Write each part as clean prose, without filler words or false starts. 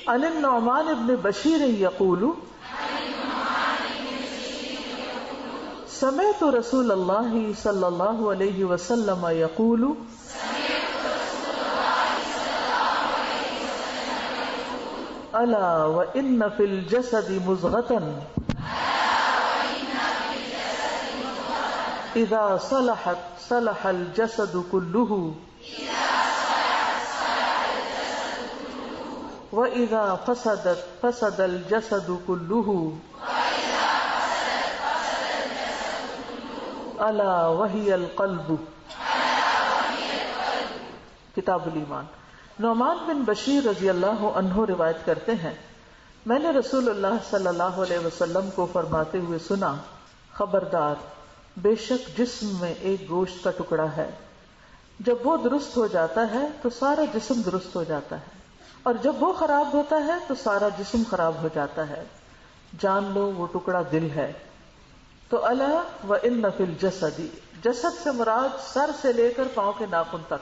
عن النعمان بن بشیر یقول سمعت رسول اللہ صلی اللہ علیہ وسلم یقول الا وان فی الجسد مضغة اذا صلحت صلح الجسد كله وَإِذَا فَسَدَتْ فَسَدَ الْجَسَدُ كُلُّهُ أَلَا وَهِيَ الْقَلْبُ. کتاب الایمان. نعمان بن بشیر رضی اللہ عنہ روایت کرتے ہیں میں نے رسول اللہ صلی اللہ علیہ وسلم کو فرماتے ہوئے سنا خبردار بے شک جسم میں ایک گوشت کا ٹکڑا ہے، جب وہ درست ہو جاتا ہے تو سارا جسم درست ہو جاتا ہے، اور جب وہ خراب ہوتا ہے تو سارا جسم خراب ہو جاتا ہے، جان لو وہ ٹکڑا دل ہے. تو الا وان فی الجسد، جسد سے مراد سر سے لے کر پاؤں کے ناخن تک،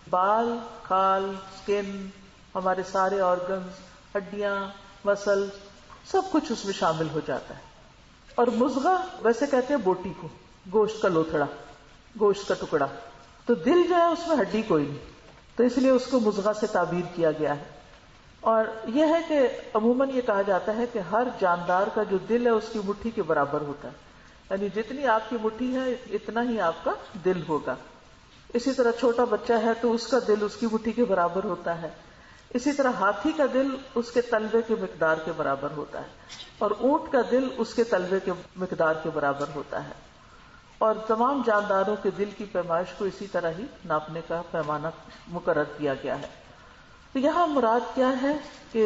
بال، کھال، سکن، ہمارے سارے آرگنز، ہڈیاں، مسل، سب کچھ اس میں شامل ہو جاتا ہے. اور مضغہ ویسے کہتے ہیں بوٹی کو، گوشت کا لوتھڑا، گوشت کا ٹکڑا. تو دل جو ہے اس میں ہڈی کوئی نہیں، تو اس لیے اس کو مضغہ سے تعبیر کیا گیا ہے. اور یہ ہے کہ عموماً یہ کہا جاتا ہے کہ ہر جاندار کا جو دل ہے اس کی مٹھی کے برابر ہوتا ہے، یعنی جتنی آپ کی مٹھی ہے اتنا ہی آپ کا دل ہوگا. اسی طرح چھوٹا بچہ ہے تو اس کا دل اس کی مٹھی کے برابر ہوتا ہے. اسی طرح ہاتھی کا دل اس کے تلوے کے مقدار کے برابر ہوتا ہے، اور اونٹ کا دل اس کے تلوے کے مقدار کے برابر ہوتا ہے. اور تمام جانداروں کے دل کی پیمائش کو اسی طرح ہی ناپنے کا پیمانہ مقرر کیا گیا ہے. تو یہاں مراد کیا ہے کہ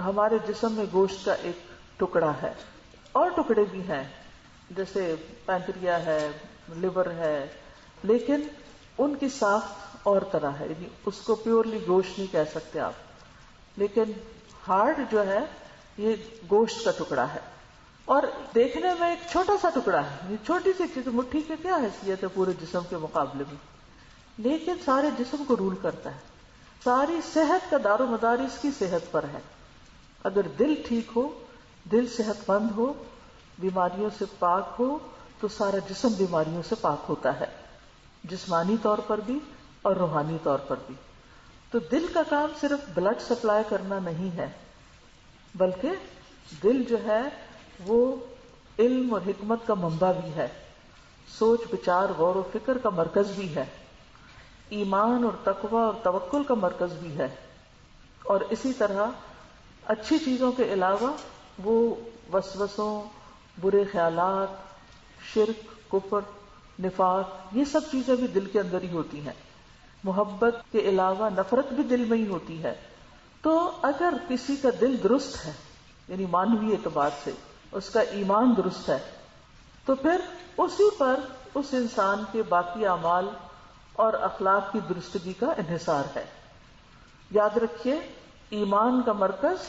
ہمارے جسم میں گوشت کا ایک ٹکڑا ہے، اور ٹکڑے بھی ہیں جیسے پینکریا ہے، لیور ہے، لیکن ان کی ساخت اور طرح ہے، یعنی اس کو پیورلی گوشت نہیں کہہ سکتے آپ. لیکن ہارٹ جو ہے یہ گوشت کا ٹکڑا ہے، اور دیکھنے میں ایک چھوٹا سا ٹکڑا ہے، یہ چھوٹی سی چیز، مٹھی کی کیا حیثیت ہے پورے جسم کے مقابلے میں، لیکن سارے جسم کو رول کرتا ہے. ساری صحت کا دار و مدار اس کی صحت پر ہے. اگر دل ٹھیک ہو، دل صحت مند ہو، بیماریوں سے پاک ہو، تو سارا جسم بیماریوں سے پاک ہوتا ہے، جسمانی طور پر بھی اور روحانی طور پر بھی. تو دل کا کام صرف بلڈ سپلائی کرنا نہیں ہے، بلکہ دل جو ہے وہ علم اور حکمت کا منبع بھی ہے، سوچ بچار غور و فکر کا مرکز بھی ہے، ایمان اور تقوی اور توکل کا مرکز بھی ہے. اور اسی طرح اچھی چیزوں کے علاوہ وہ وسوسوں، برے خیالات، شرک، کفر، نفاق، یہ سب چیزیں بھی دل کے اندر ہی ہوتی ہیں. محبت کے علاوہ نفرت بھی دل میں ہی ہوتی ہے. تو اگر کسی کا دل درست ہے، یعنی مانوی اعتبار سے اس کا ایمان درست ہے، تو پھر اسی پر اس انسان کے باقی اعمال اور اخلاق کی درستگی کا انحصار ہے. یاد رکھیے ایمان کا مرکز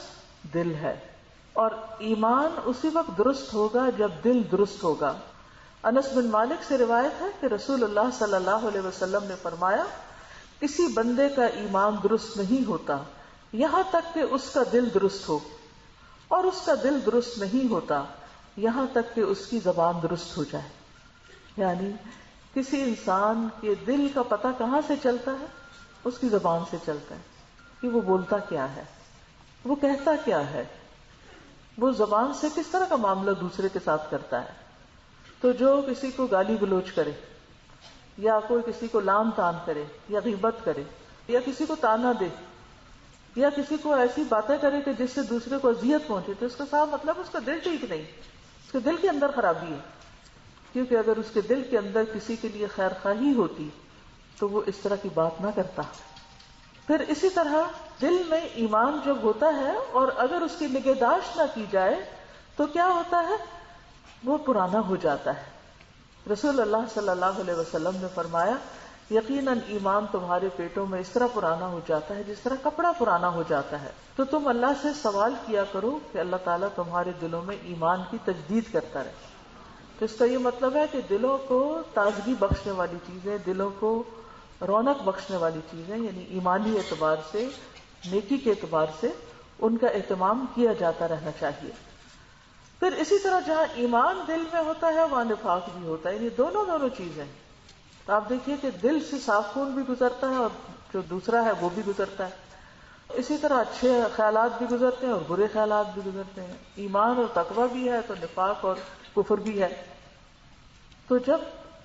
دل ہے، اور ایمان اسی وقت درست ہوگا جب دل درست ہوگا. انس بن مالک سے روایت ہے کہ رسول اللہ صلی اللہ علیہ وسلم نے فرمایا کسی بندے کا ایمان درست نہیں ہوتا یہاں تک کہ اس کا دل درست ہو، اور اس کا دل درست نہیں ہوتا یہاں تک کہ اس کی زبان درست ہو جائے. یعنی کسی انسان کے دل کا پتہ کہاں سے چلتا ہے؟ اس کی زبان سے چلتا ہے کہ وہ بولتا کیا ہے، وہ کہتا کیا ہے، وہ زبان سے کس طرح کا معاملہ دوسرے کے ساتھ کرتا ہے. تو جو کسی کو گالی گلوچ کرے، یا کوئی کسی کو لام تان کرے، یا غیبت کرے، یا کسی کو تانا دے، یا کسی کو ایسی باتیں کرے کہ جس سے دوسرے کو اذیت پہنچے، تو اس کا صاف مطلب اس کا دل ٹھیک نہیں، اس کے دل کے اندر خرابی ہے. کیونکہ اگر اس کے دل کے اندر کسی کے لیے خیر خواہی ہوتی تو وہ اس طرح کی بات نہ کرتا. پھر اسی طرح دل میں ایمان جب ہوتا ہے اور اگر اس کی نگہداشت نہ کی جائے تو کیا ہوتا ہے؟ وہ پرانا ہو جاتا ہے. رسول اللہ صلی اللہ علیہ وسلم نے فرمایا یقیناً ایمان تمہارے پیٹوں میں اس طرح پرانا ہو جاتا ہے جس طرح کپڑا پرانا ہو جاتا ہے. تو تم اللہ سے سوال کیا کرو کہ اللہ تعالیٰ تمہارے دلوں میں ایمان کی تجدید کرتا رہے. تو اس کا یہ مطلب ہے کہ دلوں کو تازگی بخشنے والی چیزیں، دلوں کو رونق بخشنے والی چیزیں، یعنی ایمانی اعتبار سے، نیکی کے اعتبار سے ان کا اہتمام کیا جاتا رہنا چاہیے. پھر اسی طرح جہاں ایمان دل میں ہوتا ہے وہاں نفاق بھی ہوتا ہے، یعنی دونوں چیزیں. تو آپ دیکھیے کہ دل سے صاف خون بھی گزرتا ہے اور جو دوسرا ہے وہ بھی گزرتا ہے. اسی طرح اچھے خیالات بھی گزرتے ہیں اور برے خیالات بھی گزرتے ہیں. ایمان اور تقویٰ بھی ہے تو نفاق اور کفر بھی ہے. تو جب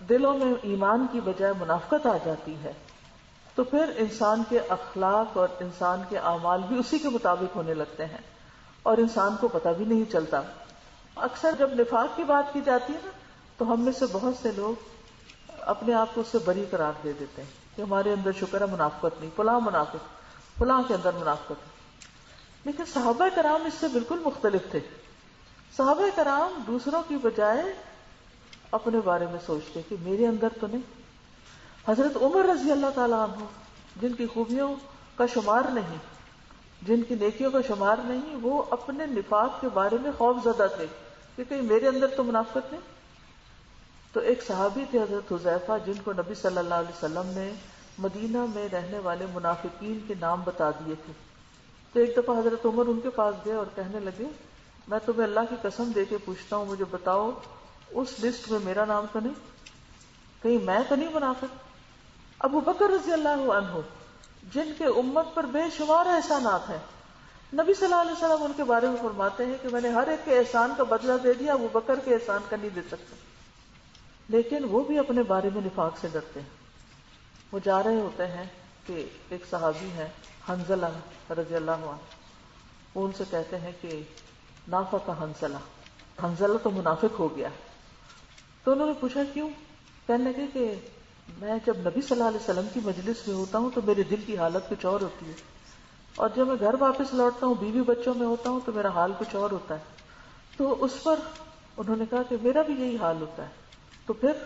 دلوں میں ایمان کی بجائے منافقت آ جاتی ہے تو پھر انسان کے اخلاق اور انسان کے اعمال بھی اسی کے مطابق ہونے لگتے ہیں اور انسان کو پتہ بھی نہیں چلتا. اکثر جب نفاق کی بات کی جاتی ہے نا تو ہم میں سے بہت سے لوگ اپنے آپ کو اس سے بری قرار دے دیتے ہیں کہ ہمارے اندر شکر ہے منافقت نہیں، فلاں منافق، فلاں کے اندر منافقت ہے. لیکن صحابہ کرام اس سے بالکل مختلف تھے. صحابہ کرام دوسروں کی بجائے اپنے بارے میں سوچتے کہ میرے اندر تو نہیں. حضرت عمر رضی اللہ تعالیٰ عنہ جن کی خوبیوں کا شمار نہیں، جن کی نیکیوں کا شمار نہیں، وہ اپنے نفاق کے بارے میں خوف زدہ تھے کہ کہیں میرے اندر تو منافقت نہیں. تو ایک صحابی تھے حضرت حذیفہ جن کو نبی صلی اللہ علیہ وسلم نے مدینہ میں رہنے والے منافقین کے نام بتا دیے تھے. تو ایک دفعہ حضرت عمر ان کے پاس گئے اور کہنے لگے میں تمہیں اللہ کی قسم دے کے پوچھتا ہوں، مجھے بتاؤ اس لسٹ میں میرا نام تو نہیں، کہیں میں تو نہیں منافق. ابو بکر رضی اللہ عنہ جن کے امت پر بے شمار احسانات ہیں، نبی صلی اللہ علیہ وسلم ان کے بارے میں فرماتے ہیں کہ میں نے ہر ایک کے احسان کا بدلہ دے دیا، ابو بکر کے احسان کا نہیں دے سکتا. لیکن وہ بھی اپنے بارے میں نفاق سے ڈرتے ہیں. وہ جا رہے ہوتے ہیں کہ ایک صحابی ہیں حنظلہ رضی اللہ عنہ، وہ ان سے کہتے ہیں کہ نافق حنظلہ، حنظلہ تو منافق ہو گیا. تو انہوں نے پوچھا کیوں؟ کہنے لگے کہ میں جب نبی صلی اللہ علیہ وسلم کی مجلس میں ہوتا ہوں تو میرے دل کی حالت کچھ اور ہوتی ہے، اور جب میں گھر واپس لوٹتا ہوں بیوی بچوں میں ہوتا ہوں تو میرا حال کچھ اور ہوتا ہے. تو اس پر انہوں نے کہا کہ میرا بھی یہی حال ہوتا ہے. تو پھر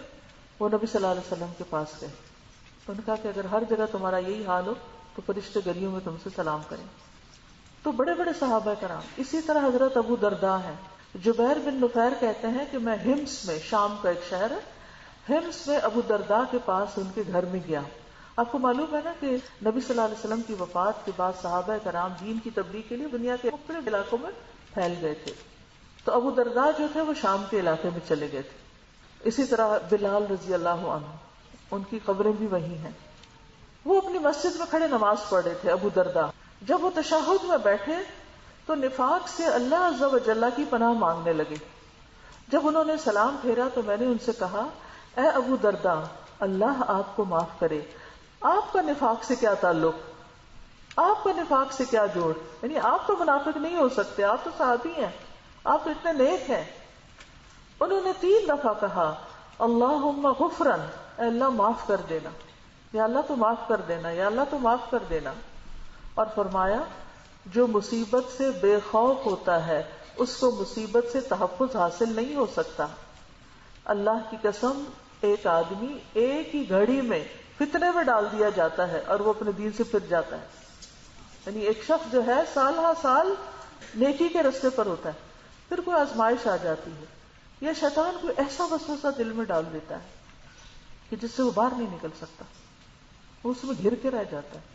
وہ نبی صلی اللہ علیہ وسلم کے پاس گئے. تو انہوں نے کہا کہ اگر ہر جگہ تمہارا یہی حال ہو تو فرشتے گلیوں میں تم سے سلام کریں. تو بڑے بڑے صحابہ کرام. اسی طرح حضرت ابو درداء ہیں. جبیر بن نفیر کہتے ہیں کہ میں ہمس میں، شام کا ایک شہر ہے، ہمس میں ابو درداء کے پاس ان کے گھر میں گیا. آپ کو معلوم ہے نا کہ نبی صلی اللہ علیہ وسلم کی وفات کے بعد صحابہ کرام دین کی تبلیغ کے لیے دنیا کے مختلف علاقوں میں پھیل گئے تھے. تو ابو درداء جو تھے وہ شام کے علاقے میں چلے گئے تھے. اسی طرح بلال رضی اللہ عنہ، ان کی قبریں بھی وہی ہیں. وہ اپنی مسجد میں کھڑے نماز پڑھ رہے تھے ابو درداء. جب وہ تشہد میں بیٹھے تو نفاق سے اللہ عز و جل کی پناہ مانگنے لگے. جب انہوں نے سلام پھیرا تو میں نے ان سے کہا اے ابو درداء، اللہ آپ کو معاف کرے، آپ کا نفاق سے کیا تعلق، آپ کا نفاق سے کیا جوڑ، یعنی آپ تو منافق نہیں ہو سکتے، آپ تو صحابی ہیں، آپ تو اتنے نیک ہیں. انہوں نے 3 دفعہ کہا اللہم غفرن، اے اللہ معاف کر دینا، یا اللہ تو معاف کر دینا، یا اللہ تو معاف کر دینا. اور فرمایا جو مصیبت سے بے خوف ہوتا ہے اس کو مصیبت سے تحفظ حاصل نہیں ہو سکتا. اللہ کی قسم ایک آدمی ایک ہی گھڑی میں فتنے میں ڈال دیا جاتا ہے اور وہ اپنے دین سے پھر جاتا ہے. یعنی ایک شخص جو ہے سال ہر سال نیکی کے رستے پر ہوتا ہے، پھر کوئی آزمائش آ جاتی ہے یا شیطان کوئی ایسا وسوسہ دل میں ڈال دیتا ہے کہ جس سے وہ باہر نہیں نکل سکتا، وہ اس میں گھر کے رہ جاتا ہے.